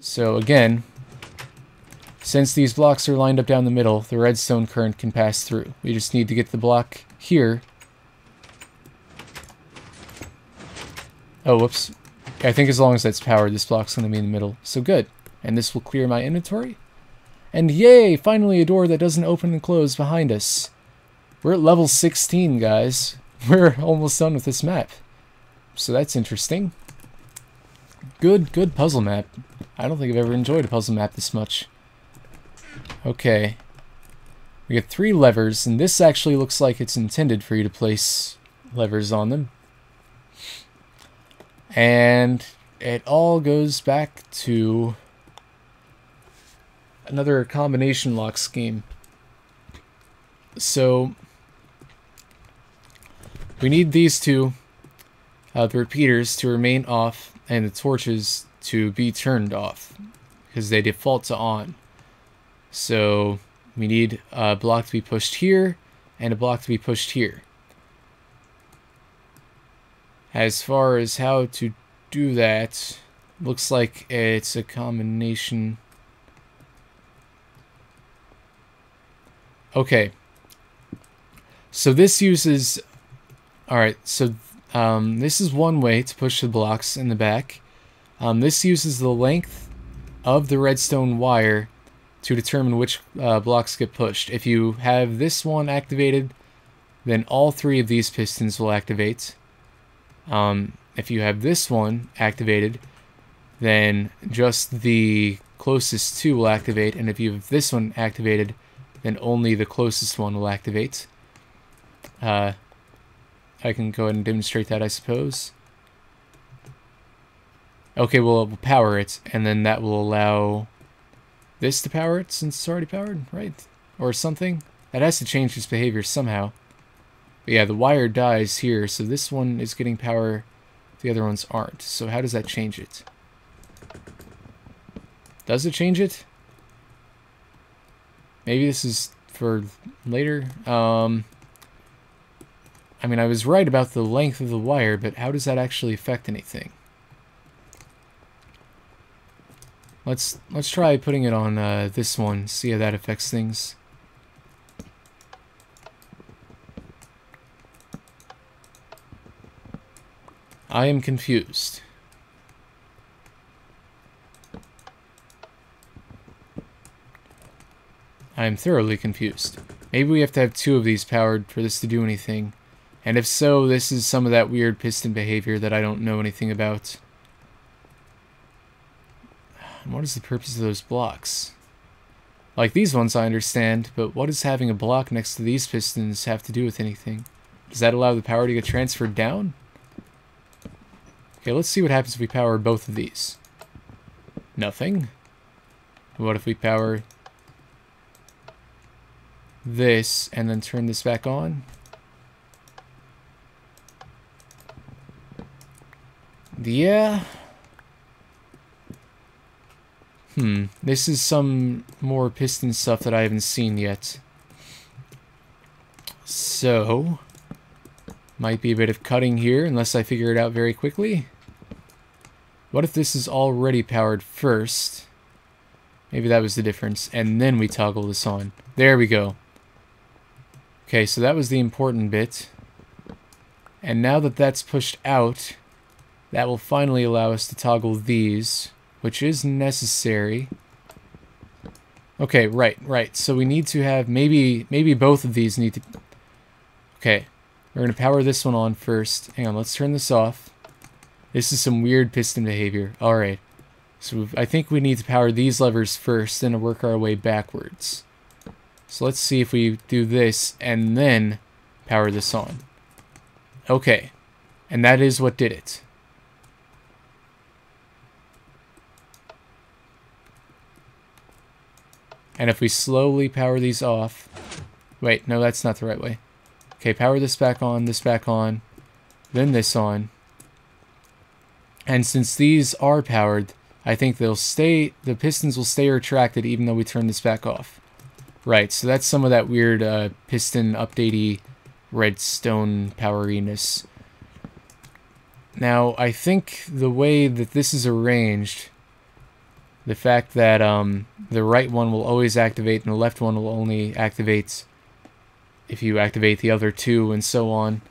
So again, since these blocks are lined up down the middle, the redstone current can pass through. We just need to get the block here. Oh, whoops. I think as long as that's powered, this block's going to be in the middle. So good. And this will clear my inventory. And yay! Finally a door that doesn't open and close behind us. We're at level 16, guys. We're almost done with this map. So that's interesting. Good puzzle map. I don't think I've ever enjoyed a puzzle map this much. Okay. We get 3 levers, and this actually looks like it's intended for you to place levers on them. And it all goes back to another combination lock scheme. So we need these two, the repeaters, to remain off and the torches to be turned off because they default to on. So we need a block to be pushed here and a block to be pushed here. As far as how to do that, looks like it's a combination. Okay. So this uses... Alright, so this is one way to push the blocks in the back. This uses the length of the redstone wire to determine which blocks get pushed. If you have this one activated, then all 3 of these pistons will activate. If you have this one activated, then just the closest 2 will activate, and if you have this one activated, then only the closest one will activate. I can go ahead and demonstrate that, I suppose. Okay, well, we'll power it, and then that will allow this to power it, since it's already powered, right? Or something. That has to change its behavior somehow. But yeah, the wire dies here, so this one is getting power, the other ones aren't. So how does that change it? Does it change it? Maybe this is for later. I mean, I was right about the length of the wire, but how does that actually affect anything? Let's try putting it on this one, see how that affects things. I am confused. I am thoroughly confused. Maybe we have to have 2 of these powered for this to do anything. And if so, this is some of that weird piston behavior that I don't know anything about. And what is the purpose of those blocks? Like these ones I understand, but what does having a block next to these pistons have to do with anything? Does that allow the power to get transferred down? Okay, let's see what happens if we power both of these. Nothing. What if we power this and then turn this back on? Yeah. This is some more piston stuff that I haven't seen yet. So, might be a bit of cutting here unless I figure it out very quickly. What if this is already powered first? Maybe that was the difference. And then we toggle this on. There we go. Okay, so that was the important bit. And now that that's pushed out, that will finally allow us to toggle these, which is necessary. Okay, right. So we need to have, maybe both of these need to... Okay, we're going to power this one on first. Hang on, let's turn this off. This is some weird piston behavior. Alright, so I think we need to power these levers first, then work our way backwards. So let's see if we do this, and then power this on. Okay, and that is what did it. And if we slowly power these off... Wait, no, that's not the right way. Okay, power this back on, then this on. And since these are powered, I think they'll stay... The pistons will stay retracted even though we turn this back off. Right, so that's some of that weird piston updatey redstone poweriness. Now, I think the way that this is arranged... The fact that the right one will always activate and the left one will only activate if you activate the other two, and so on,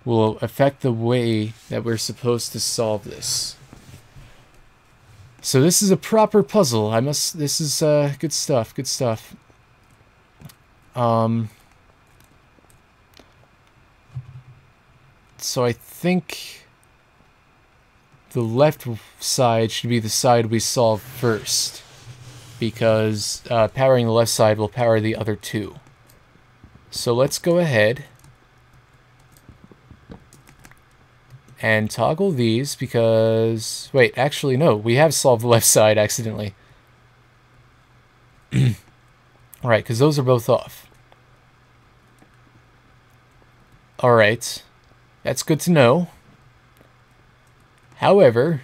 will affect the way that we're supposed to solve this. So this is a proper puzzle. This is good stuff, good stuff. So I think the left side should be the side we solve first, because powering the left side will power the other two. So let's go ahead and toggle these, because... Wait, actually no, we have solved the left side accidentally. Alright, because those are both off. Alright, that's good to know. However,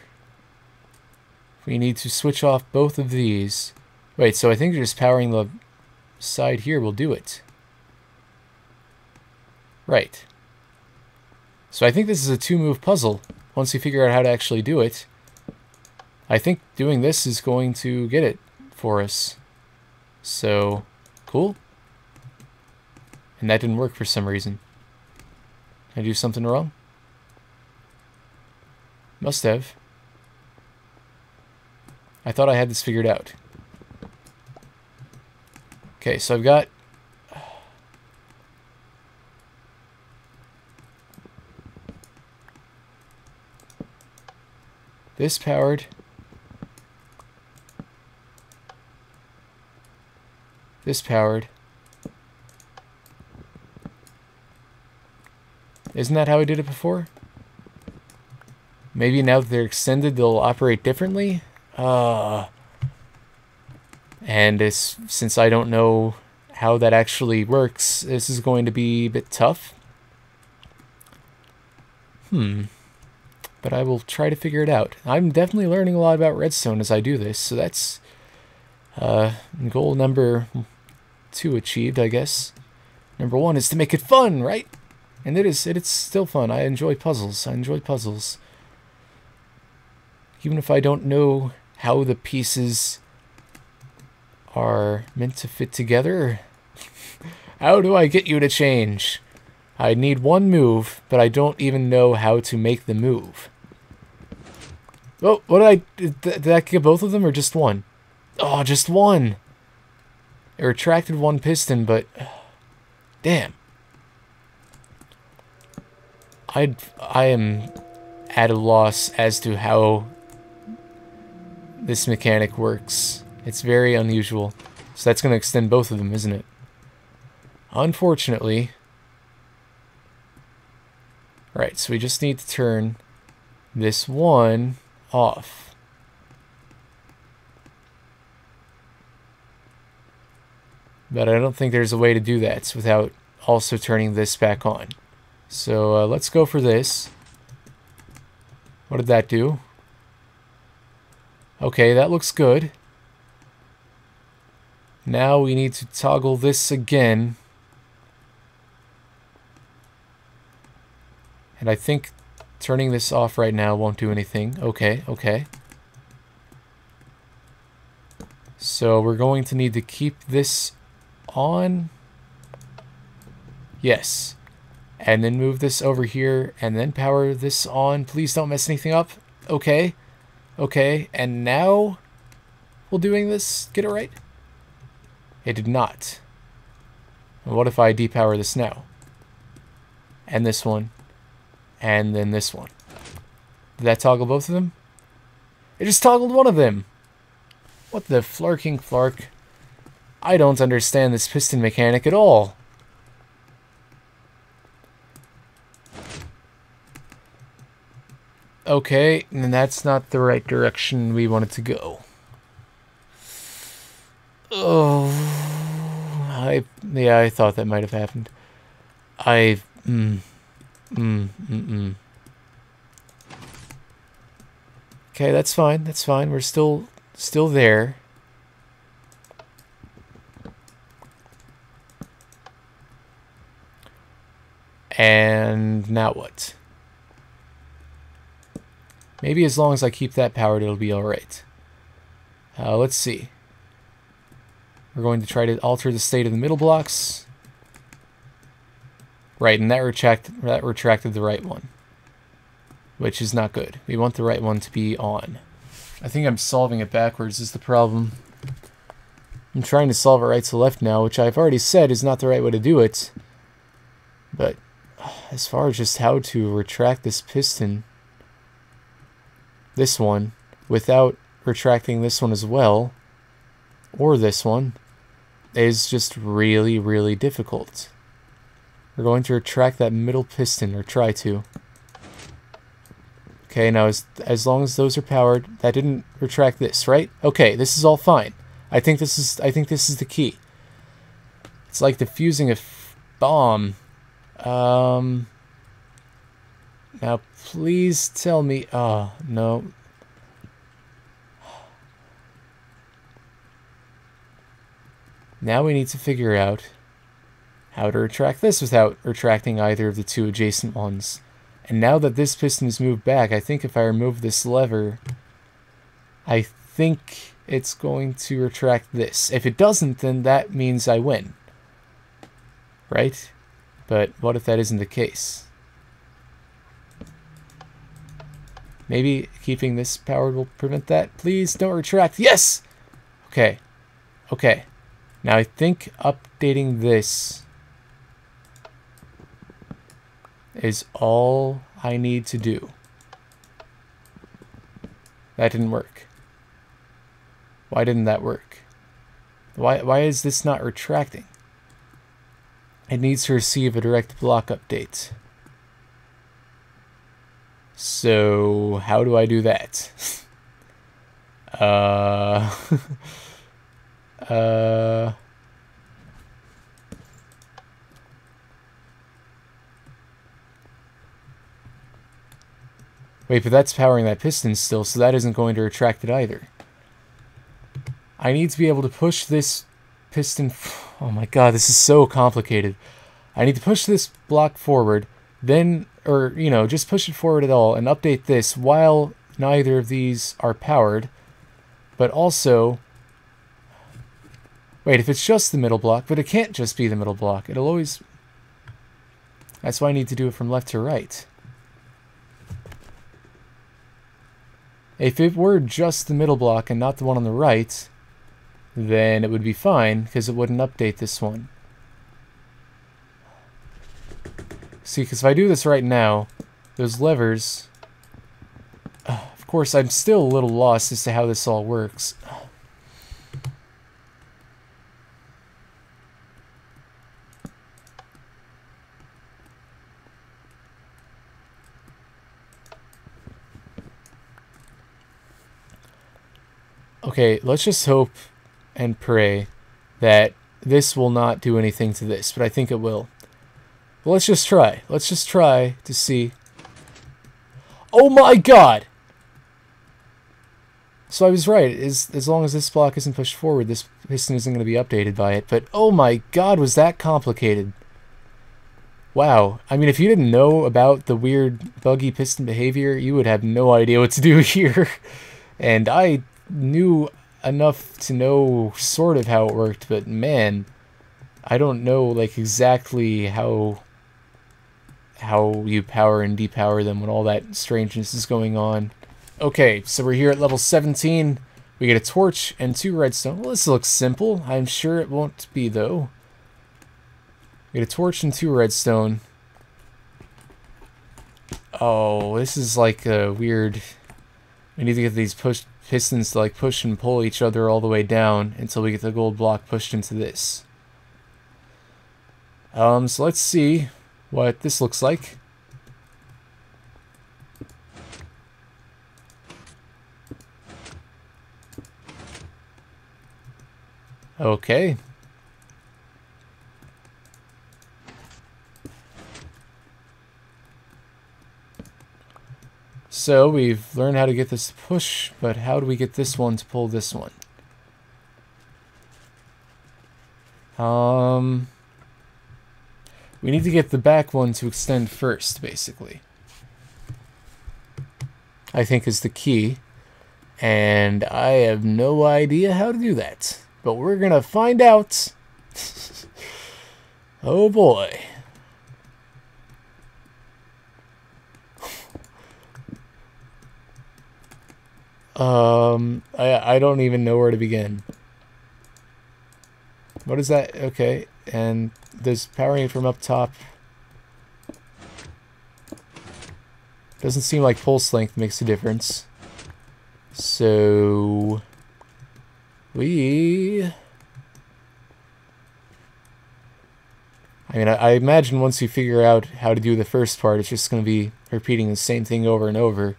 we need to switch off both of these. Wait, so I think just powering the side here will do it. Right. So I think this is a two-move puzzle. Once we figure out how to actually do it, I think doing this is going to get it for us. So, cool. And that didn't work for some reason. Did I do something wrong? Must have. I thought I had this figured out. Okay, so I've got... this powered. This powered. Isn't that how I did it before? Maybe now that they're extended, they'll operate differently? And since I don't know how that actually works, this is going to be a bit tough. But I will try to figure it out. I'm definitely learning a lot about Redstone as I do this, so that's goal number 2 achieved, I guess. Number 1 is to make it fun, right? And it's still fun. I enjoy puzzles. Even if I don't know how the pieces are meant to fit together. How do I get you to change? I need one move, but I don't even know how to make the move. Oh, did I get both of them or just one? Oh, just one. It retracted one piston, but damn. I am at a loss as to how this mechanic works. It's very unusual. So that's going to extend both of them, isn't it? Unfortunately. Right, so we just need to turn this one off. But I don't think there's a way to do that without also turning this back on. So let's go for this. What did that do? Okay, that looks good. Now we need to toggle this again. And I think turning this off right now won't do anything. Okay, okay. So we're going to need to keep this on. Yes. And then move this over here and then power this on. Please don't mess anything up. Okay. Okay. And now we're doing this. Get it right? It did not. And what if I depower this now? And this one. And then this one. Did that toggle both of them? It just toggled one of them. What the flarking flark? I don't understand this piston mechanic at all. Okay, and that's not the right direction we wanted to go. Oh, yeah, I thought that might have happened. Okay, that's fine. That's fine. We're still there. And now what? Maybe as long as I keep that powered, it'll be alright. Let's see. We're going to try to alter the state of the middle blocks. Right, and that retracted the right one, which is not good. We want the right one to be on. I think I'm solving it backwards is the problem. I'm trying to solve it right to left now, which I've already said is not the right way to do it. But as far as just how to retract this piston, this one, without retracting this one as well, or this one, is just really, really difficult. We're going to retract that middle piston, or try to. Okay, now as long as those are powered, that didn't retract this, right? Okay, this is all fine. I think this is the key. It's like defusing a bomb. Now please tell me. Oh no. Now we need to figure out how to retract this without retracting either of the two adjacent ones. And now that this piston is moved back, I think if I remove this lever, I think it's going to retract this. If it doesn't, then that means I win. Right? But what if that isn't the case? Maybe keeping this powered will prevent that. Please don't retract. Yes! Okay. Okay. Now I think updating this is all I need to do. That didn't work. Why didn't that work? Why is this not retracting? It needs to receive a direct block update. So how do I do that? Wait, but that's powering that piston still, so that isn't going to retract it either. I need to be able to push this piston... Oh my god, this is so complicated. I need to push this block forward, then, or, you know, just push it forward at all, and update this while neither of these are powered. But also... Wait, if it's just the middle block, but it can't just be the middle block. It'll always... That's why I need to do it from left to right. If it were just the middle block and not the one on the right, then it would be fine, because it wouldn't update this one. See, because if I do this right now, those levers... of course, I'm still a little lost as to how this all works. Okay, let's just hope and pray that this will not do anything to this, but I think it will. But let's just try. Let's just try to see. Oh my god! So I was right. As long as this block isn't pushed forward, this piston isn't going to be updated by it. But oh my god, was that complicated. Wow. I mean, if you didn't know about the weird buggy piston behavior, you would have no idea what to do here. And I knew enough to know sort of how it worked, but man, I don't know like exactly how you power and depower them when all that strangeness is going on. Okay, so we're here at level 17. We get a torch and 2 redstone. Well, this looks simple. I'm sure it won't be though. We get a torch and 2 redstone. Oh, this is like a weird... We need to get these pistons to like push and pull each other all the way down until we get the gold block pushed into this. So let's see what this looks like. Okay. So we've learned how to get this to push, but how do we get this one to pull this one? We need to get the back one to extend first, basically. I think is the key. And I have no idea how to do that. But we're gonna find out. Oh boy. I don't even know where to begin. What is that? Okay, and there's powering it from up top. Doesn't seem like pulse length makes a difference. So I imagine once you figure out how to do the first part, it's just going to be repeating the same thing over and over.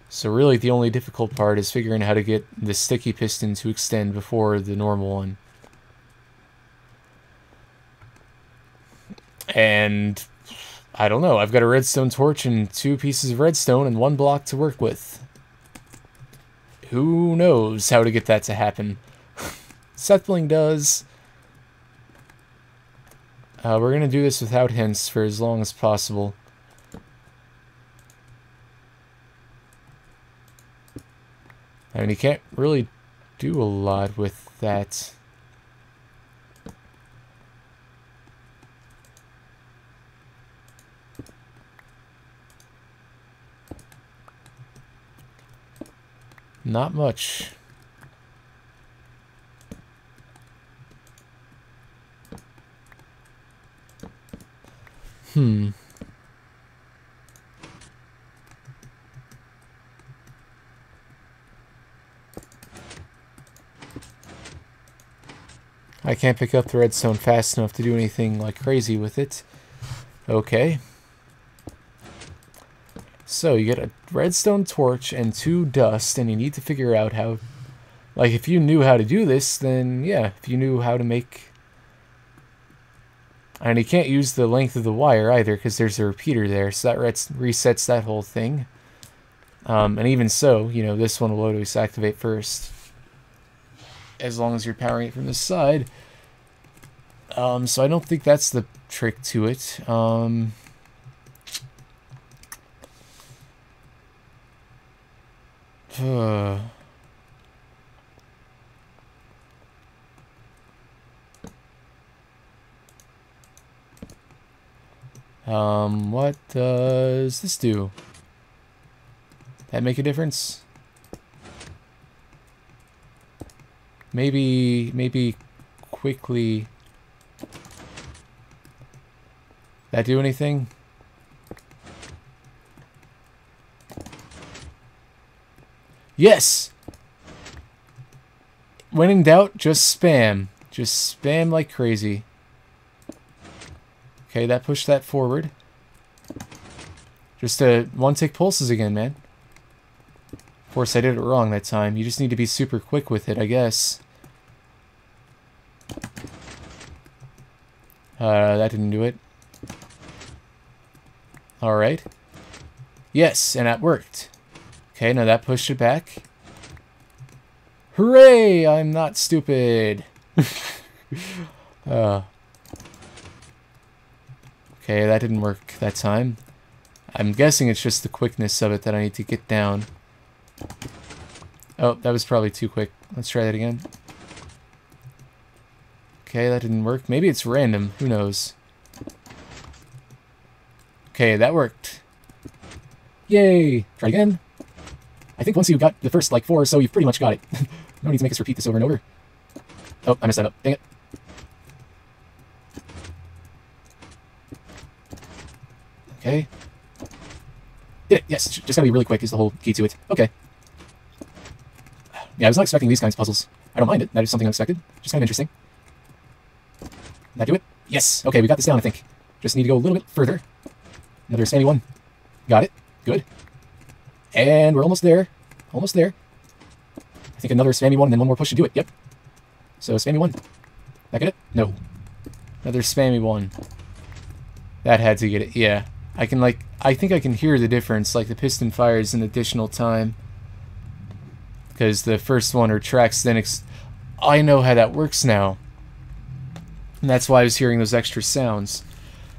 So really the only difficult part is figuring out how to get the sticky piston to extend before the normal one. And I don't know, I've got a redstone torch and 2 pieces of redstone and 1 block to work with. Who knows how to get that to happen? SethBling does. We're going to do this without hints for as long as possible. I mean, you can't really do a lot with that. Not much. I can't pick up the redstone fast enough to do anything like crazy with it. Okay. So you get a redstone torch and 2 dust, and you need to figure out how... Like, if you knew how to do this, then yeah, if you knew how to make... And you can't use the length of the wire either, because there's a repeater there, so that resets that whole thing. And even so, you know, this one will always activate first. As long as you're powering it from this side. So I don't think that's the trick to it. What does this do? That make a difference? Maybe quickly. That do anything? Yes! When in doubt, just spam. Just spam like crazy. Okay, that pushed that forward. Just 1-tick pulses again, man. Of course, I did it wrong that time. You just need to be super quick with it, I guess. That didn't do it. Alright. Yes, and that worked. Okay, now that pushed it back. Hooray! I'm not stupid. Okay, that didn't work that time. I'm guessing it's just the quickness of it that I need to get down. Oh, that was probably too quick. Let's try that again. Okay, that didn't work. Maybe it's random. Who knows? Okay, that worked. Yay! Try again. I think once you got the first, like, 4 or so, you've pretty much got it. No need to make us repeat this over and over. Oh, I messed that up. Dang it. Okay. Did it. Yes, just gotta be really quick is the whole key to it. Okay. Yeah, I was not expecting these kinds of puzzles. I don't mind it. That is something unexpected. Just kind of interesting. Did that do it? Yes. Okay, we got this down, I think. Just need to go a little bit further. Another spammy one. Got it. Good. And we're almost there. Almost there. I think another spammy one and then one more push to do it. Yep. So spammy one. That get it? No. Another spammy one. That had to get it. Yeah. I can, like, I think I can hear the difference. Like, the piston fires an additional time. Because the first one retracts, then I know how that works now. And that's why I was hearing those extra sounds.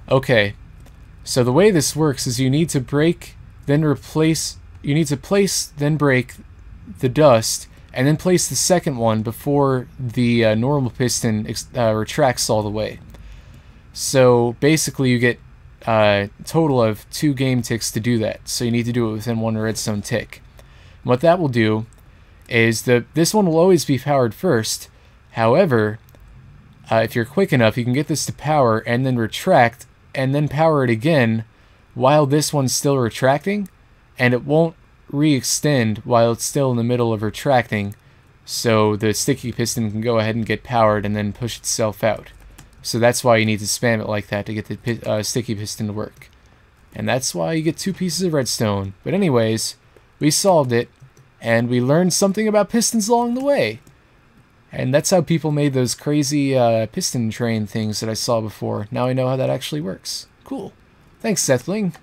Okay. So the way this works is you need to break, then replace, you need to place, then break, the dust, and then place the second one before the normal piston retracts all the way. So basically you get a total of 2 game ticks to do that, so you need to do it within 1 redstone tick. And what that will do is this one will always be powered first. However, if you're quick enough, you can get this to power and then retract and then power it again while this one's still retracting, and it won't re-extend while it's still in the middle of retracting, so the sticky piston can go ahead and get powered and then push itself out. So that's why you need to spam it like that to get the sticky piston to work. And that's why you get 2 pieces of redstone. But anyways, we solved it, and we learned something about pistons along the way. And that's how people made those crazy piston train things that I saw before. Now I know how that actually works. Cool. Thanks, SethBling.